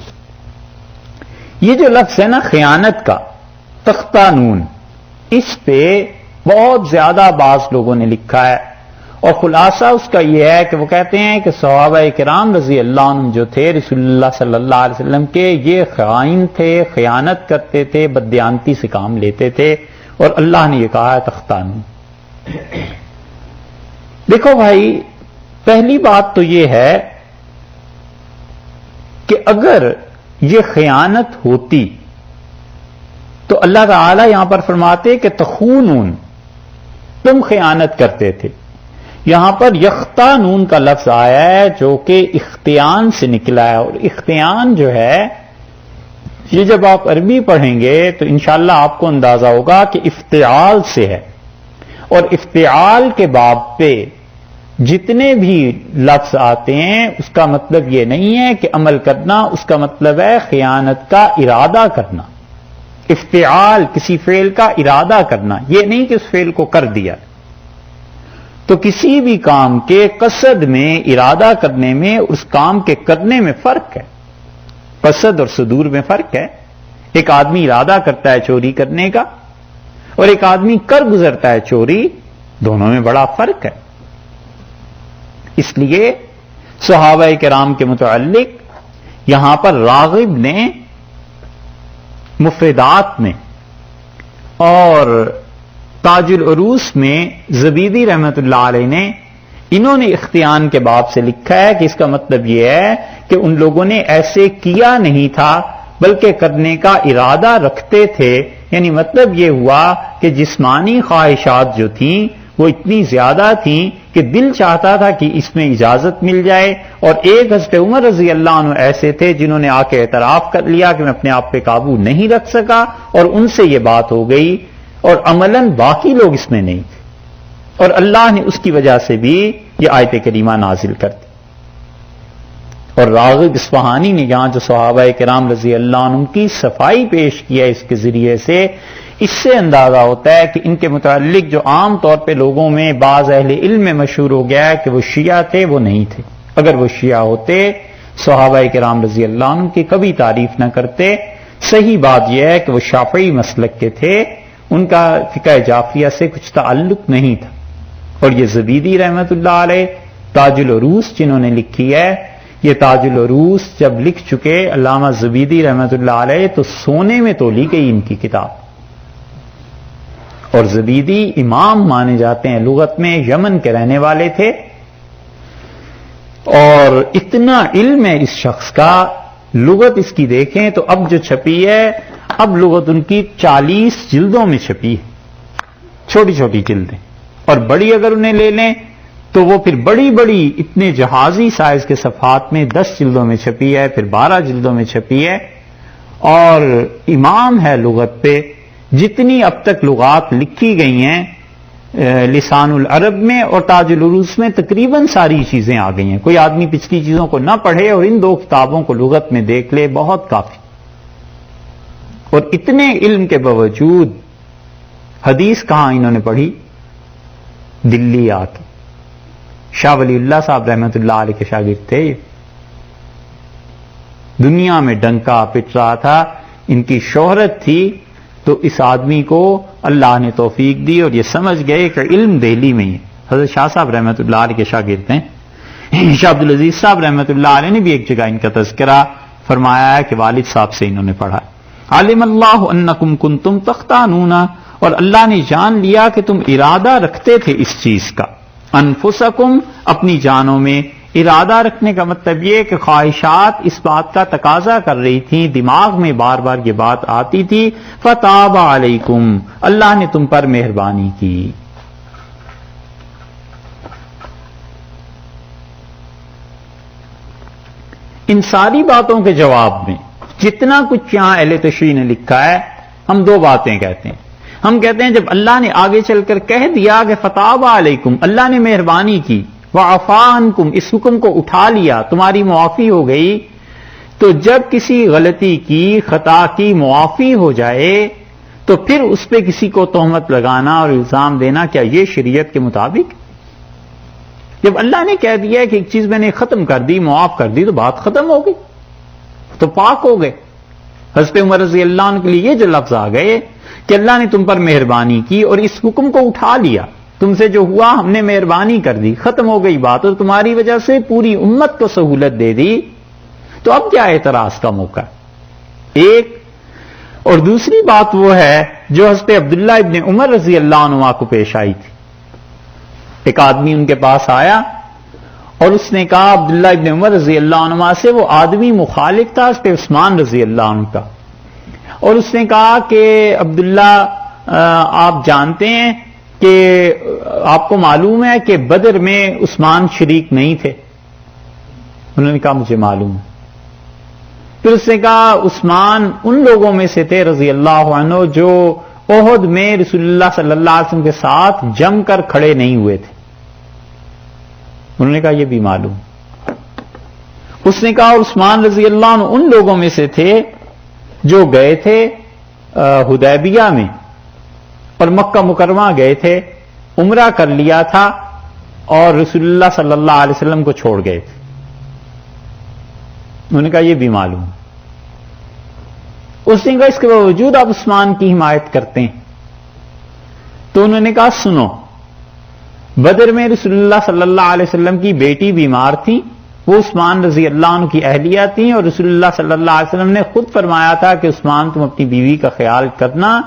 یہ جو لفظ ہے نا خیانت کا, تختانون, اس پہ بہت زیادہ بعض لوگوں نے لکھا ہے, اور خلاصہ اس کا یہ ہے کہ وہ کہتے ہیں کہ صحابہ کرام رضی اللہ عنہ جو تھے رسول اللہ صلی اللہ علیہ وسلم کے, یہ خائن تھے, خیانت کرتے تھے, بددیانتی سے کام لیتے تھے, اور اللہ نے یہ کہا ہے تختانون. دیکھو بھائی, پہلی بات تو یہ ہے کہ اگر یہ خیانت ہوتی تو اللہ تعالی یہاں پر فرماتے کہ تخونون, تم خیانت کرتے تھے. یہاں پر یختانون کا لفظ آیا ہے جو کہ اختیان سے نکلا ہے, اور اختیان جو ہے یہ جب آپ عربی پڑھیں گے تو انشاءاللہ آپ کو اندازہ ہوگا کہ افتعال سے ہے, اور افتعال کے باب پہ جتنے بھی لفظ آتے ہیں اس کا مطلب یہ نہیں ہے کہ عمل کرنا, اس کا مطلب ہے خیانت کا ارادہ کرنا. افتعال کسی فعل کا ارادہ کرنا, یہ نہیں کہ اس فعل کو کر دیا. تو کسی بھی کام کے قصد میں, ارادہ کرنے میں, اس کام کے کرنے میں فرق ہے. قصد اور صدور میں فرق ہے. ایک آدمی ارادہ کرتا ہے چوری کرنے کا اور ایک آدمی کر گزرتا ہے چوری, دونوں میں بڑا فرق ہے. اس لیے صحابہ کرام کے متعلق یہاں پر راغب نے مفردات میں اور تاج العروس میں زبیدی رحمت اللہ علیہ نے انہوں نے اختیان کے باب سے لکھا ہے کہ اس کا مطلب یہ ہے کہ ان لوگوں نے ایسے کیا نہیں تھا بلکہ کرنے کا ارادہ رکھتے تھے. یعنی مطلب یہ ہوا کہ جسمانی خواہشات جو تھیں وہ اتنی زیادہ تھیں کہ دل چاہتا تھا کہ اس میں اجازت مل جائے. اور ایک حضرت عمر رضی اللہ عنہ ایسے تھے جنہوں نے آ کے اعتراف کر لیا کہ میں اپنے آپ پہ قابو نہیں رکھ سکا اور ان سے یہ بات ہو گئی اور عملاً باقی لوگ اس میں نہیں تھے اور اللہ نے اس کی وجہ سے بھی یہ آیت کریمہ نازل کر دی. اور راغب اصفہانی نے یہاں جو صحابہ کرام رضی اللہ عنہ کی صفائی پیش کی ہے اس کے ذریعے سے اس سے اندازہ ہوتا ہے کہ ان کے متعلق جو عام طور پہ لوگوں میں بعض اہل علم میں مشہور ہو گیا ہے کہ وہ شیعہ تھے، وہ نہیں تھے. اگر وہ شیعہ ہوتے صحابہ کرام رضی اللہ عنہ کی کبھی تعریف نہ کرتے. صحیح بات یہ ہے کہ وہ شافعی مسلک کے تھے، ان کا فقہ جعفریہ سے کچھ تعلق نہیں تھا. اور یہ زبیدی رحمت اللہ علیہ تاج العروس جنہوں نے لکھی ہے، یہ تاج العروس جب لکھ چکے علامہ زبیدی رحمت اللہ علیہ تو سونے میں تولی گئی ان کی کتاب. اور زبیدی امام مانے جاتے ہیں لغت میں، یمن کے رہنے والے تھے اور اتنا علم ہے اس شخص کا. لغت اس کی دیکھیں تو اب جو چھپی ہے، اب لغت ان کی 40 جلدوں میں چھپی ہے، چھوٹی چھوٹی جلدیں. اور بڑی اگر انہیں لے لیں تو وہ پھر بڑی بڑی اتنے جہازی سائز کے صفحات میں 10 جلدوں میں چھپی ہے، پھر 12 جلدوں میں چھپی ہے. اور امام ہے لغت پہ. جتنی اب تک لغات لکھی گئی ہیں لسان العرب میں اور تاج العروس میں تقریباً ساری چیزیں آ گئی ہیں. کوئی آدمی پچھلی چیزوں کو نہ پڑھے اور ان 2 کتابوں کو لغت میں دیکھ لے، بہت کافی. اور اتنے علم کے باوجود حدیث کہاں انہوں نے پڑھی؟ دلی آ کے. شاہ ولی اللہ صاحب رحمت اللہ علیہ کے شاگرد تھے. دنیا میں ڈنکا پٹ رہا تھا، ان کی شہرت تھی. تو اس آدمی کو اللہ نے توفیق دی اور یہ سمجھ گئے کہ علم دہلی میں ہی ہے. حضرت شاہ صاحب رحمت اللہ علیہ کے شاگرد ہیں. شاہ عبدالعزیز صاحب رحمت اللہ علیہ نے بھی ایک جگہ ان کا تذکرہ فرمایا ہے کہ والد صاحب سے انہوں نے پڑھا. علم اللہ انکم کنتم تختانون، اور اللہ نے جان لیا کہ تم ارادہ رکھتے تھے اس چیز کا. انفسکم، اپنی جانوں میں. ارادہ رکھنے کا مطلب یہ کہ خواہشات اس بات کا تقاضا کر رہی تھیں، دماغ میں بار بار یہ بات آتی تھی. فتاب علیکم، اللہ نے تم پر مہربانی کی. ان ساری باتوں کے جواب میں جتنا کچھ یہاں اہل تشریح نے لکھا ہے، ہم 2 باتیں کہتے ہیں. ہم کہتے ہیں جب اللہ نے آگے چل کر کہہ دیا کہ فتاب علیکم، اللہ نے مہربانی کی، وعفا عنکم، اس حکم کو اٹھا لیا، تمہاری معافی ہو گئی. تو جب کسی غلطی کی، خطا کی معافی ہو جائے تو پھر اس پہ کسی کو تہمت لگانا اور الزام دینا، کیا یہ شریعت کے مطابق؟ جب اللہ نے کہہ دیا کہ ایک چیز میں نے ختم کر دی، معاف کر دی، تو بات ختم ہو گئی، تو پاک ہو گئے. حضرت عمر رضی اللہ عنہ کے لیے یہ جو لفظ آ گئے کہ اللہ نے تم پر مہربانی کی اور اس حکم کو اٹھا لیا، تم سے جو ہوا ہم نے مہربانی کر دی، ختم ہو گئی بات، اور تمہاری وجہ سے پوری امت کو سہولت دے دی، تو اب کیا اعتراض کا موقع؟ ایک. اور دوسری بات وہ ہے جو حضرت عبداللہ ابن عمر رضی اللہ عنہ کو پیش آئی تھی. ایک آدمی ان کے پاس آیا اور اس نے کہا عبداللہ ابن عمر رضی اللہ عنہ سے، وہ آدمی مخالف تھا حضرت عثمان رضی اللہ عنہ کا، اور اس نے کہا کہ عبداللہ آپ جانتے ہیں کہ آپ کو معلوم ہے کہ بدر میں عثمان شریک نہیں تھے؟ انہوں نے کہا مجھے معلوم ہے. پھر اس نے کہا عثمان ان لوگوں میں سے تھے رضی اللہ عنہ جو احد میں رسول اللہ صلی اللہ علیہ وسلم کے ساتھ جم کر کھڑے نہیں ہوئے تھے. انہوں نے کہا یہ بھی معلوم. اس نے کہا عثمان رضی اللہ عنہ ان لوگوں میں سے تھے جو گئے تھے حدیبیہ میں اور مکہ مکرمہ گئے تھے، عمرہ کر لیا تھا اور رسول اللہ صلی اللہ علیہ وسلم کو چھوڑ گئے تھے. انہوں نے کہا یہ بھی معلوم. اس نے کہا اس کے باوجود آپ عثمان کی حمایت کرتے ہیں؟ تو انہوں نے کہا سنو، بدر میں رسول اللہ صلی اللہ علیہ وسلم کی بیٹی بیمار تھی، وہ عثمان رضی اللہ عنہ کی اہلیہ تھیں، اور رسول اللہ صلی اللہ علیہ وسلم نے خود فرمایا تھا کہ عثمان تم اپنی بیوی کا خیال کرنا،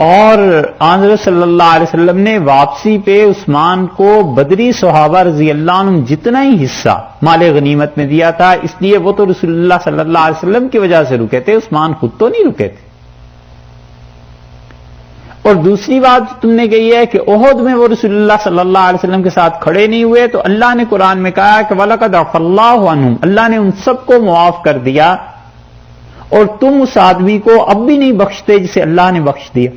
اور حضرت صلی اللہ علیہ وسلم نے واپسی پہ عثمان کو بدری صحابہ رضی اللہ عنہ جتنا ہی حصہ مال غنیمت میں دیا تھا، اس لیے وہ تو رسول اللہ صلی اللہ علیہ وسلم کی وجہ سے رکے تھے، عثمان خود تو نہیں رکے تھے۔ اور دوسری بات تم نے کہی ہے کہ احد میں وہ رسول اللہ صلی اللہ علیہ وسلم کے ساتھ کھڑے نہیں ہوئے، تو اللہ نے قرآن میں کہا کہ وَلَقَدْ عَفَا اللَّهُ عَنْهُمْ، اللہ نے ان سب کو معاف کر دیا، اور تم اس آدمی کو اب بھی نہیں بخشتے جسے اللہ نے بخش دیا۔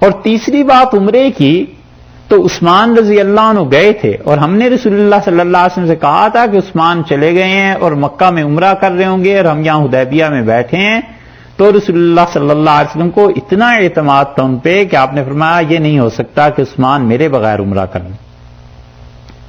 اور تیسری بات عمرے کی، تو عثمان رضی اللہ عنہ گئے تھے، اور ہم نے رسول اللہ صلی اللہ علیہ وسلم سے کہا تھا کہ عثمان چلے گئے ہیں اور مکہ میں عمرہ کر رہے ہوں گے، اور ہم یہاں حدیبیہ میں بیٹھے ہیں، تو رسول اللہ صلی اللہ علیہ وسلم کو اتنا اعتماد تھا ان پہ کہ آپ نے فرمایا یہ نہیں ہو سکتا کہ عثمان میرے بغیر عمرہ کر لیں۔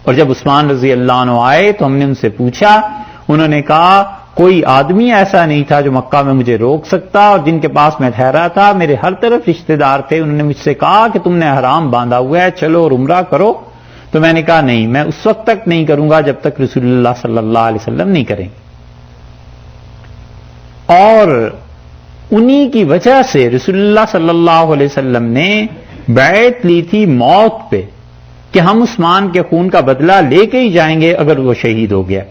اور جب عثمان رضی اللہ عنہ آئے تو ہم نے ان سے پوچھا، انہوں نے کہا کوئی آدمی ایسا نہیں تھا جو مکہ میں مجھے روک سکتا، اور جن کے پاس میں ٹھہرا تھا میرے ہر طرف رشتہ دار تھے، انہوں نے مجھ سے کہا کہ تم نے حرام باندھا ہوا ہے، چلو اور عمرہ کرو، تو میں نے کہا نہیں، میں اس وقت تک نہیں کروں گا جب تک رسول اللہ صلی اللہ علیہ وسلم نہیں کریں۔ اور انہی کی وجہ سے رسول اللہ صلی اللہ علیہ وسلم نے بیعت لی تھی موت پہ کہ ہم عثمان کے خون کا بدلہ لے کے ہی جائیں گے اگر وہ شہید ہو گیا۔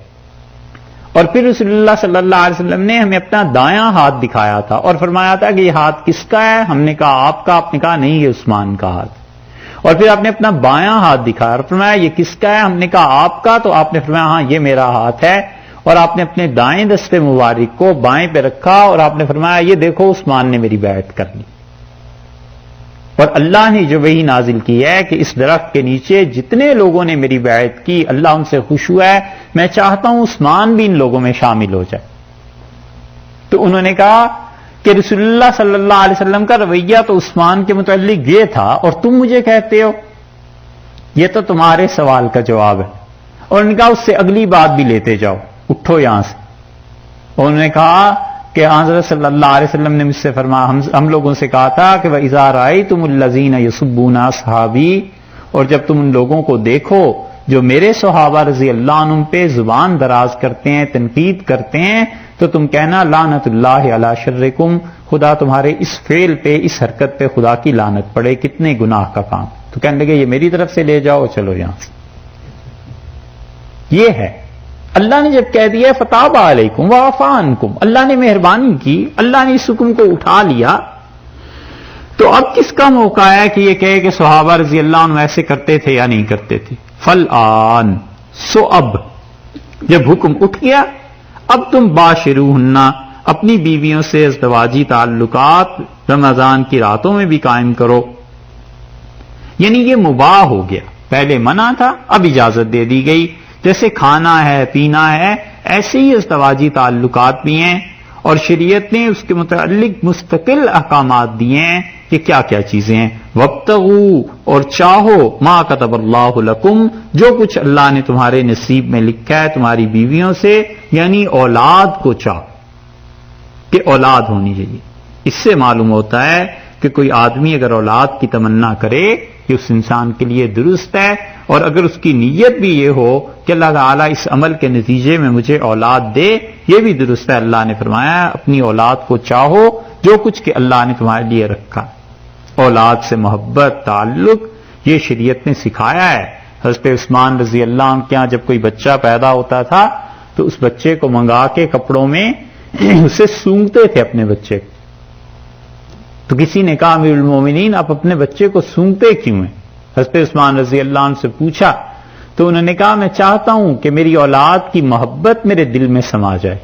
اور پھر رسول اللہ صلی اللہ علیہ وسلم نے ہمیں اپنا دایاں ہاتھ دکھایا تھا اور فرمایا تھا کہ یہ ہاتھ کس کا ہے؟ ہم نے کہا آپ کا، آپ نے کہا نہیں یہ عثمان کا ہاتھ۔ اور پھر آپ نے اپنا بایاں ہاتھ دکھایا اور فرمایا یہ کس کا ہے؟ ہم نے کہا آپ کا، تو آپ نے فرمایا ہاں یہ میرا ہاتھ ہے، اور آپ نے اپنے دائیں دستے مبارک کو بائیں پہ رکھا اور آپ نے فرمایا یہ دیکھو عثمان نے میری بیعت کر لی۔ اور اللہ نے جو وحی نازل کی ہے کہ اس درخت کے نیچے جتنے لوگوں نے میری بیعت کی اللہ ان سے خوش ہوا ہے، میں چاہتا ہوں عثمان بھی ان لوگوں میں شامل ہو جائے۔ تو انہوں نے کہا کہ رسول اللہ صلی اللہ علیہ وسلم کا رویہ تو عثمان کے متعلق یہ تھا اور تم مجھے کہتے ہو، یہ تو تمہارے سوال کا جواب ہے۔ اور انہوں نے کہا اس سے اگلی بات بھی لیتے جاؤ، اٹھو یہاں سے۔ اور انہوں نے کہا کہ حضرت صلی اللہ علیہ وسلم نے مجھ سے فرمایا، ہم لوگوں سے کہا تھا کہ وَإِذَا رَأَيْتُمُ الَّذِينَ يَسُبُّونَ أَصْحَابِي، اور جب تم ان لوگوں کو دیکھو جو میرے صحابہ رضی اللہ عنہم پہ زبان دراز کرتے ہیں، تنقید کرتے ہیں، تو تم کہنا لعنت اللہ علی شرکم، خدا تمہارے اس فعل پہ، اس حرکت پہ خدا کی لعنت پڑے، کتنے گناہ کا کام۔ تو کہنے لگے یہ میری طرف سے لے جاؤ، چلو یہاں سے۔ یہ ہے اللہ نے جب کہہ دیا فتاب علیکم وعفا عنکم، اللہ نے مہربانی کی، اللہ نے اس حکم کو اٹھا لیا، تو اب کس کا موقع ہے کہ یہ کہے کہ صحابہ رضی اللہ عنہ ایسے کرتے تھے یا نہیں کرتے تھے؟ فالآن، سو اب جب حکم اٹھ گیا، اب تم باشروہن، اپنی بیویوں سے ازدواجی تعلقات رمضان کی راتوں میں بھی قائم کرو، یعنی یہ مباح ہو گیا، پہلے منع تھا اب اجازت دے دی گئی۔ جیسے کھانا ہے پینا ہے ایسے ہی ازدواجی تعلقات بھی ہیں، اور شریعت نے اس کے متعلق مستقل احکامات دیے ہیں کہ کیا کیا چیزیں ہیں۔ وابتغوا، اور چاہو، ما کتب اللہ لکم، جو کچھ اللہ نے تمہارے نصیب میں لکھا ہے تمہاری بیویوں سے، یعنی اولاد کو چاہو کہ اولاد ہونی چاہیے۔ اس سے معلوم ہوتا ہے کہ کوئی آدمی اگر اولاد کی تمنا کرے کہ اس انسان کے لیے درست ہے، اور اگر اس کی نیت بھی یہ ہو کہ اللہ تعالیٰ اس عمل کے نتیجے میں مجھے اولاد دے، یہ بھی درست ہے۔ اللہ نے فرمایا اپنی اولاد کو چاہو جو کچھ کہ اللہ نے تمہارے لیے رکھا۔ اولاد سے محبت، تعلق، یہ شریعت نے سکھایا ہے۔ حضرت عثمان رضی اللہ عنہ کے یہاں جب کوئی بچہ پیدا ہوتا تھا تو اس بچے کو منگا کے کپڑوں میں اسے سونگتے تھے اپنے بچے کو۔ تو کسی نے کہا امیر المومنین آپ اپنے بچے کو سونگتے کیوں ہیں؟ حضرت عثمان رضی اللہ عنہ سے پوچھا تو انہوں نے کہا میں چاہتا ہوں کہ میری اولاد کی محبت میرے دل میں سما جائے،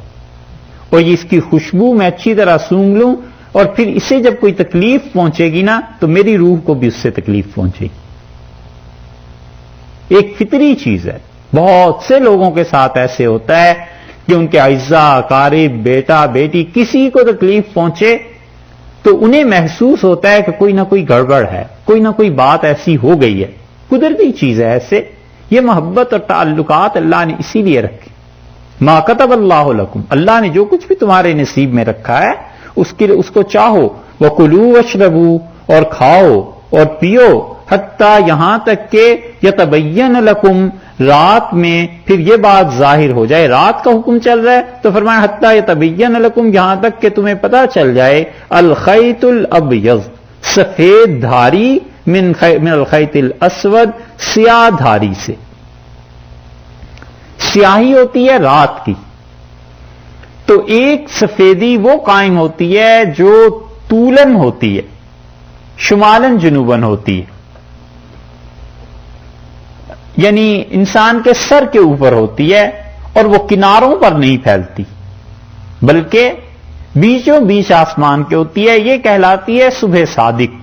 اور یہ اس کی خوشبو میں اچھی طرح سونگ لوں، اور پھر اسے جب کوئی تکلیف پہنچے گی نا تو میری روح کو بھی اس سے تکلیف پہنچے گی۔ ایک فطری چیز ہے۔ بہت سے لوگوں کے ساتھ ایسے ہوتا ہے کہ ان کے اعزاء، اقارب، بیٹا بیٹی کسی کو تکلیف پہنچے تو انہیں محسوس ہوتا ہے کہ کوئی نہ کوئی گڑبڑ ہے، کوئی نہ کوئی بات ایسی ہو گئی ہے۔ قدرتی چیز ہے ایسے، یہ محبت اور تعلقات اللہ نے اسی لیے رکھے۔ ما کتب اللہ لکم، اللہ نے جو کچھ بھی تمہارے نصیب میں رکھا ہے اس کو چاہو۔ وکلوا واشربوا، اور کھاؤ اور پیو حتیٰ یہاں تک کہ یتبین لکم رات میں پھر یہ بات ظاہر ہو جائے. رات کا حکم چل رہا ہے تو فرمایا حتیٰ یتبین لکم یہاں تک کہ تمہیں پتہ چل جائے الخیط الابیض سفید دھاری من الخیط الاسود سیاہ دھاری سے. سیاہی ہوتی ہے رات کی تو ایک سفیدی وہ قائم ہوتی ہے جو طولن ہوتی ہے شمالن جنوبن ہوتی ہے یعنی انسان کے سر کے اوپر ہوتی ہے اور وہ کناروں پر نہیں پھیلتی بلکہ بیچوں بیچ آسمان کے ہوتی ہے. یہ کہلاتی ہے صبح صادق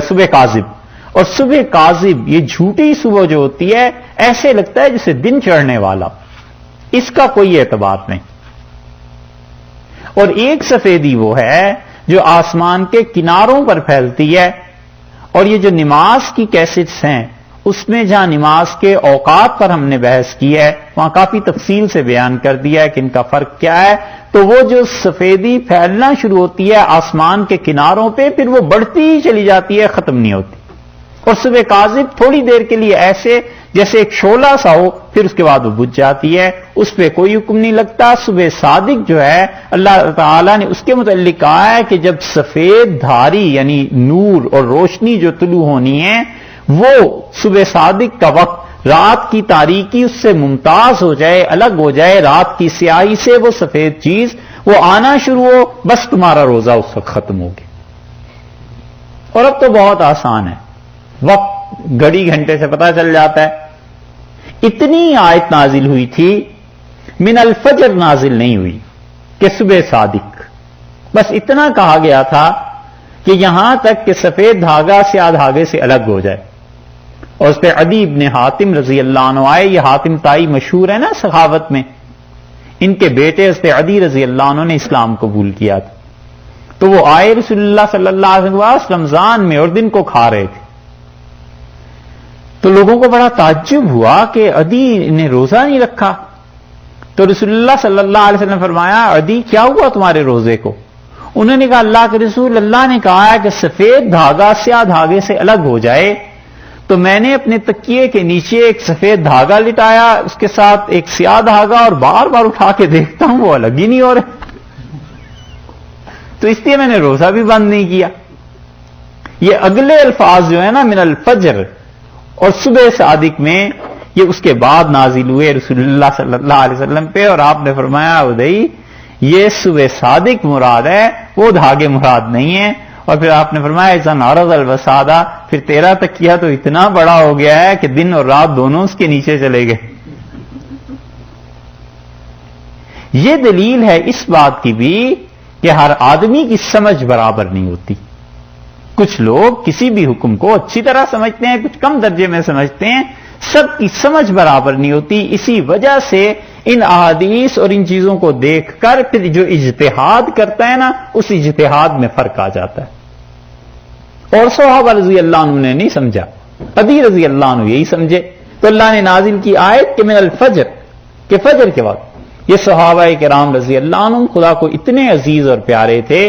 صبح کاذب. اور صبح کاذب یہ جھوٹی صبح جو ہوتی ہے ایسے لگتا ہے جسے دن چڑھنے والا, اس کا کوئی اعتبار نہیں. اور ایک سفیدی وہ ہے جو آسمان کے کناروں پر پھیلتی ہے. اور یہ جو نماز کی کیسٹس ہیں اس میں جہاں نماز کے اوقات پر ہم نے بحث کی ہے وہاں کافی تفصیل سے بیان کر دیا ہے کہ ان کا فرق کیا ہے. تو وہ جو سفیدی پھیلنا شروع ہوتی ہے آسمان کے کناروں پہ پھر وہ بڑھتی ہی چلی جاتی ہے, ختم نہیں ہوتی. اور صبح کاذب تھوڑی دیر کے لیے ایسے جیسے ایک شعلہ سا ہو پھر اس کے بعد وہ بجھ جاتی ہے, اس پہ کوئی حکم نہیں لگتا. صبح صادق جو ہے اللہ تعالیٰ نے اس کے متعلق کہا ہے کہ جب سفید دھاری یعنی نور اور روشنی جو طلوع ہونی ہے وہ صبح صادق کا وقت رات کی تاریکی اس سے ممتاز ہو جائے, الگ ہو جائے رات کی سیاہی سے, وہ سفید چیز وہ آنا شروع ہو, بس تمہارا روزہ اس وقت ختم ہو گیا. اور اب تو بہت آسان ہے, وقت گھڑی گھنٹے سے پتہ چل جاتا ہے. اتنی آیت نازل ہوئی تھی, من الفجر نازل نہیں ہوئی کہ صبح صادق, بس اتنا کہا گیا تھا کہ یہاں تک کہ سفید دھاگا سیاہ دھاگے سے الگ ہو جائے. اور اس پہ عدی ابن حاتم رضی اللہ عنہ آئے. یہ حاتم تائی مشہور ہے نا سخاوت میں, ان کے بیٹے اس پہ عدی رضی اللہ عنہ نے اسلام قبول کیا تھا. تو وہ آئے رسول اللہ صلی اللہ علیہ وسلم رمضان میں اور دن کو کھا رہے تھے. تو لوگوں کو بڑا تعجب ہوا کہ عدی نے روزہ نہیں رکھا. تو رسول اللہ صلی اللہ علیہ وسلم نے فرمایا عدی کیا ہوا تمہارے روزے کو؟ انہوں نے کہا اللہ کے رسول, اللہ نے کہا ہے کہ سفید دھاگا سیاہ دھاگے سے الگ ہو جائے تو میں نے اپنے تکیے کے نیچے ایک سفید دھاگا لٹایا, اس کے ساتھ ایک سیاہ دھاگا, اور بار بار اٹھا کے دیکھتا ہوں وہ الگ ہی نہیں ہو رہے, تو اس لیے میں نے روزہ بھی بند نہیں کیا. یہ اگلے الفاظ جو ہے نا من الفجر اور صبح صادق میں یہ اس کے بعد نازل ہوئے رسول اللہ صلی اللہ علیہ وسلم پہ, اور آپ نے فرمایا ادئی یہ صبح صادق مراد ہے, وہ دھاگے مراد نہیں ہیں. اور پھر آپ نے فرمایا اذا عرض الوسادہ, پھر تیرا تکیہ تو اتنا بڑا ہو گیا ہے کہ دن اور رات دونوں اس کے نیچے چلے گئے. یہ دلیل ہے اس بات کی بھی کہ ہر آدمی کی سمجھ برابر نہیں ہوتی. کچھ لوگ کسی بھی حکم کو اچھی طرح سمجھتے ہیں, کچھ کم درجے میں سمجھتے ہیں, سب کی سمجھ برابر نہیں ہوتی. اسی وجہ سے ان احادیث اور ان چیزوں کو دیکھ کر پھر جو اجتہاد کرتا ہے نا اس اجتہاد میں فرق آ جاتا ہے. اور صحابہ رضی اللہ عنہ نے نہیں سمجھا, عدی رضی اللہ عنہ یہی سمجھے. تو اللہ نے نازل کی آیت کہ من الفجر, کہ فجر کے وقت. یہ صحابہ کرام رضی اللہ عنہ خدا کو اتنے عزیز اور پیارے تھے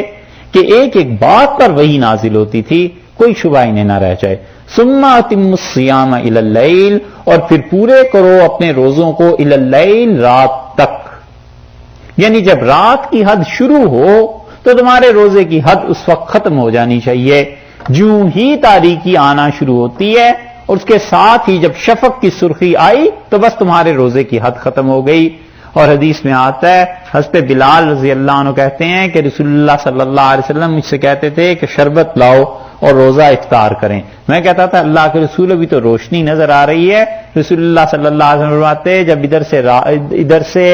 کہ ایک ایک بات پر وہی نازل ہوتی تھی, کوئی شبہ انہیں نہ رہ جائے. ثم اتموا الصیام الی اللیل, اور پھر پورے کرو اپنے روزوں کو الی اللیل, رات تک. یعنی جب رات کی حد شروع ہو تو تمہارے روزے کی حد اس وقت ختم ہو جانی چاہیے. جوں ہی تاریکی آنا شروع ہوتی ہے اور اس کے ساتھ ہی جب شفق کی سرخی آئی تو بس تمہارے روزے کی حد ختم ہو گئی. اور حدیث میں آتا ہے حضرت بلال رضی اللہ عنہ کہتے ہیں کہ رسول اللہ صلی اللہ علیہ وسلم مجھ سے کہتے تھے کہ شربت لاؤ اور روزہ افطار کریں. میں کہتا تھا اللہ کے رسول ابھی تو روشنی نظر آ رہی ہے. رسول اللہ صلی اللہ علیہ وسلم فرماتے جب ادھر سے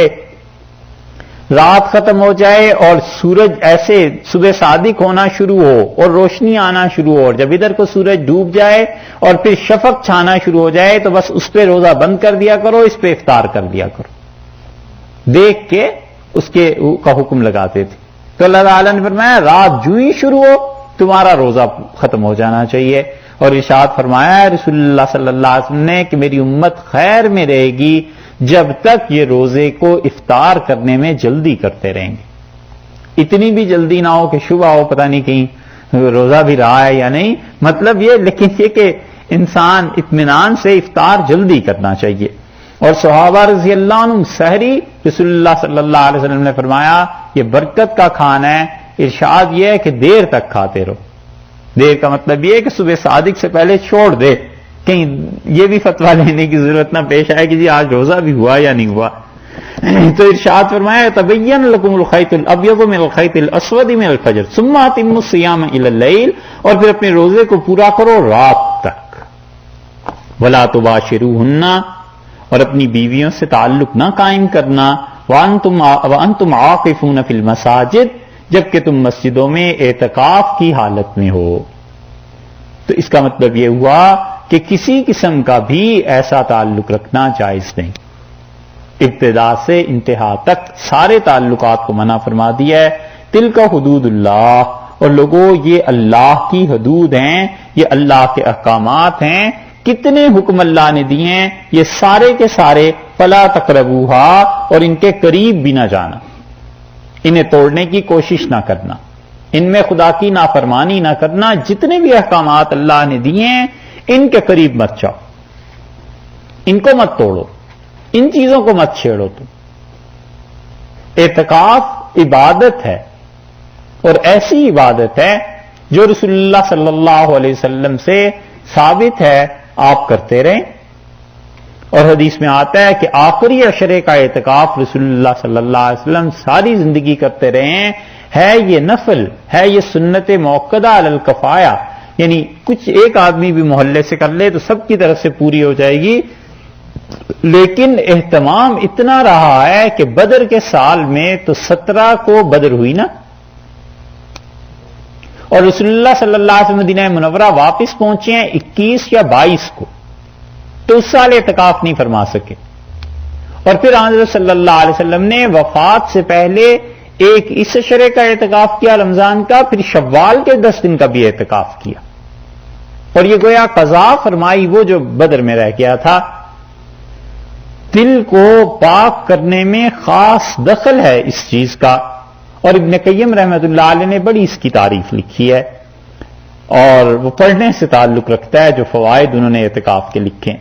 رات ختم ہو جائے اور سورج ایسے صبح صادق ہونا شروع ہو اور روشنی آنا شروع ہو, اور جب ادھر کو سورج ڈوب جائے اور پھر شفق چھانا شروع ہو جائے تو بس اس پہ روزہ بند کر دیا کرو, اس پہ افطار کر دیا کرو. دیکھ کے اس کا حکم لگاتے تھے. تو اللہ تعالیٰ نے فرمایا رات جو ہی شروع ہو تمہارا روزہ ختم ہو جانا چاہیے. اور ارشاد فرمایا رسول اللہ صلی اللہ علیہ وسلم نے کہ میری امت خیر میں رہے گی جب تک یہ روزے کو افطار کرنے میں جلدی کرتے رہیں گے. اتنی بھی جلدی نہ ہو کہ شبہ ہو پتہ نہیں کہیں روزہ بھی رہا ہے یا نہیں، مطلب یہ، لیکن یہ کہ انسان اطمینان سے افطار جلدی کرنا چاہیے. اور صحابہ رضی اللہ عنہ سحری رسول اللہ صلی اللہ علیہ وسلم نے فرمایا یہ برکت کا کھانا ہے. ارشاد یہ ہے کہ دیر تک کھاتے رہو. دیر کا مطلب یہ ہے کہ صبح صادق سے پہلے چھوڑ دے، کہیں یہ بھی فتویٰ لینے کی ضرورت نہ پیش آئے کہ جی آج روزہ بھی ہوا یا نہیں ہوا. تو ارشاد فرمایا تبین لکم الخیط الابیض من الخیط الاسود من الفجر ثم اتموا الصیام الی اللیل، اور پھر اپنے روزے کو پورا کرو رات تک. ولا تباشروہن، اور اپنی بیویوں سے تعلق نہ قائم کرنا. وانتم عاکفون فی المساجد، جبکہ تم مسجدوں میں اعتکاف کی حالت میں ہو. تو اس کا مطلب یہ ہوا کہ کسی قسم کا بھی ایسا تعلق رکھنا جائز نہیں. ابتدا سے انتہا تک سارے تعلقات کو منع فرما دیا ہے. تلک حدود اللہ، اور لوگوں یہ اللہ کی حدود ہیں، یہ اللہ کے احکامات ہیں. کتنے حکم اللہ نے دیے ہیں یہ سارے کے سارے. فلا تقربوہا، اور ان کے قریب بھی نہ جانا، انہیں توڑنے کی کوشش نہ کرنا، ان میں خدا کی نافرمانی نہ کرنا. جتنے بھی احکامات اللہ نے دیے ہیں ان کے قریب مت جاؤ، ان کو مت توڑو، ان چیزوں کو مت چھیڑو. تم اعتکاف عبادت ہے، اور ایسی عبادت ہے جو رسول اللہ صلی اللہ علیہ وسلم سے ثابت ہے آپ کرتے رہیں. اور حدیث میں آتا ہے کہ آخری عشرے کا اعتکاف رسول اللہ صلی اللہ علیہ وسلم ساری زندگی کرتے رہے ہیں. ہے یہ نفل، ہے یہ سنت موقدہ علی الکفایہ، یعنی کچھ ایک آدمی بھی محلے سے کر لے تو سب کی طرف سے پوری ہو جائے گی. لیکن اہتمام اتنا رہا ہے کہ بدر کے سال میں تو 17 کو بدر ہوئی نا، اور رسول اللہ صلی اللہ علیہ وسلم مدینہ منورہ واپس پہنچے ہیں 21 یا 22 کو، تو اس سال اعتکاف نہیں فرما سکے. اور پھر حضرت صلی اللہ علیہ وسلم نے وفات سے پہلے ایک اس عشرے کا اعتکاف کیا رمضان کا، پھر شوال کے 10 دن کا بھی اعتکاف کیا. اور یہ گویا قضا فرمائی وہ جو بدر میں رہ گیا تھا. دل کو پاک کرنے میں خاص دخل ہے اس چیز کا، اور ابن قیم رحمۃ اللہ علیہ نے بڑی اس کی تعریف لکھی ہے، اور وہ پڑھنے سے تعلق رکھتا ہے جو فوائد انہوں نے اعتکاف کے لکھے.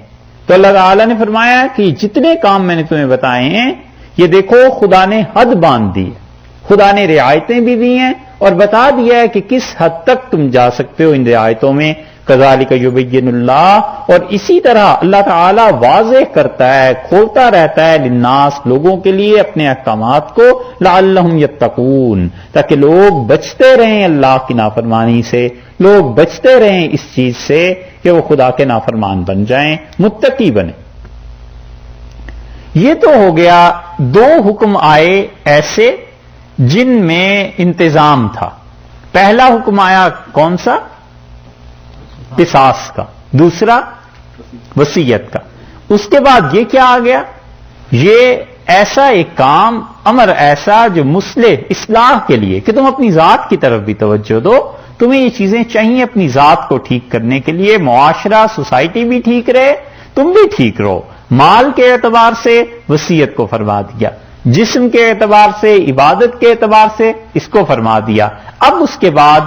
تو اللہ تعالیٰ نے فرمایا کہ جتنے کام میں نے تمہیں بتائے ہیں یہ دیکھو خدا نے حد باندھ دی ہے، خدا نے رعایتیں بھی دی ہیں اور بتا دیا ہے کہ کس حد تک تم جا سکتے ہو ان رعایتوں میں. کذالک یبین اللہ، اور اسی طرح اللہ تعالیٰ واضح کرتا ہے، کھولتا رہتا ہے للناس، لوگوں کے لیے اپنے احکامات کو، لعلہم یتقون، تاکہ لوگ بچتے رہیں اللہ کی نافرمانی سے، لوگ بچتے رہیں اس چیز سے کہ وہ خدا کے نافرمان بن جائیں، متقی بنیں. یہ تو ہو گیا 2 حکم آئے ایسے جن میں انتظام تھا. پہلا حکم آیا کون سا؟ قصاص کا. دوسرا وصیت کا. اس کے بعد یہ کیا آ گیا؟ یہ ایسا ایک کام، امر ایسا جو مصلح، اصلاح کے لیے، کہ تم اپنی ذات کی طرف بھی توجہ دو. تمہیں یہ چیزیں چاہیے اپنی ذات کو ٹھیک کرنے کے لیے، معاشرہ، سوسائٹی بھی ٹھیک رہے، تم بھی ٹھیک رہو. مال کے اعتبار سے وصیت کو فرما دیا، جسم کے اعتبار سے، عبادت کے اعتبار سے اس کو فرما دیا. اب اس کے بعد